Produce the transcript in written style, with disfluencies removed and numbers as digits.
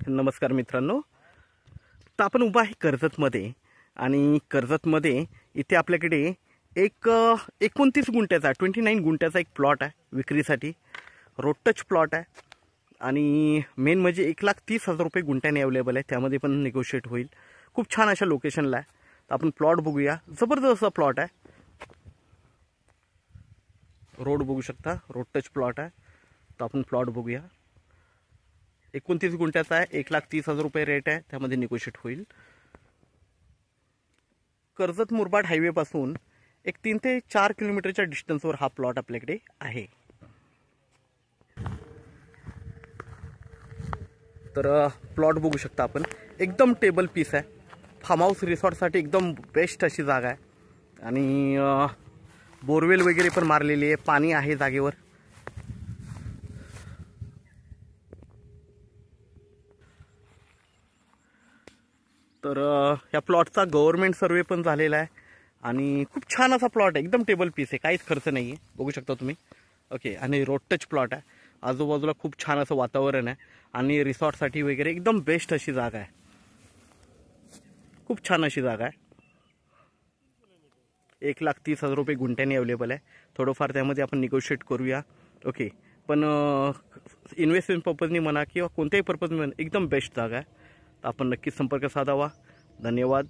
नमस्कार मित्रांनो, तर आपण उभा आहे कर्जतमध्ये आणि कर्जतमध्ये इथे आपल्याकडे एक 29 गुंठ्याचा 29 गुंठ्याचा एक प्लॉट आहे विक्रीसाठी. रोड टच प्लॉट आहे आणि मेन म्हणजे 1,30,000 रुपये गुंठ्याने अवेलेबल आहे. त्यामध्ये पण निगोशिएट होईल. खूप छान अशा लोकेशनला आहे. तर आपण प्लॉट बघूया. जबरदस्त प्लॉट आहे. रोड बघू शकता, रोड टच प्लॉट आहे. तर आपण प्लॉट बघूया. 29 गुंठ्याचा आहे. 1,30,000 रुपये रेट आहे. त्यामध्ये निगोशिएट होईल. कर्जत मुरबाड हायवे पासून एक 3 ते 4 किलोमीटरच्या डिस्टन्सवर हा प्लॉट आपल्याकडे आहे. तर प्लॉट बघू शकता आपण. एकदम टेबल पीस आहे. फार्म हाऊस रिसॉर्टसाठी एकदम बेस्ट अशी जागा आहे आणि बोरवेल वगैरे पण मारलेली आहे. पाणी आहे जागेवर. तर या प्लॉटचा गव्हर्नमेंट सर्वे पण झालेला आहे आणि खूप छान असा प्लॉट आहे. एकदम टेबल पीस आहे. काहीच खर्च नाही आहे. बघू शकता तुम्ही. ओके. आणि रोड टच प्लॉट आहे. आजूबाजूला खूप छान असं वातावरण आहे आणि रिसॉर्टसाठी वगैरे एकदम बेस्ट अशी जागा आहे. खूप छान अशी जागा आहे. 1,30,000 रुपये गुंठ्याने अवेलेबल आहे. थोडंफार त्यामध्ये आपण निगोशिएट करूया. ओके. पण इन्व्हेस्टमेंट पर्पजनी म्हणा किंवा कोणत्याही पर्पजनी म्हणा एकदम बेस्ट जागा आहे. तर आपण नक्कीच संपर्क साधावा. धन्यवाद.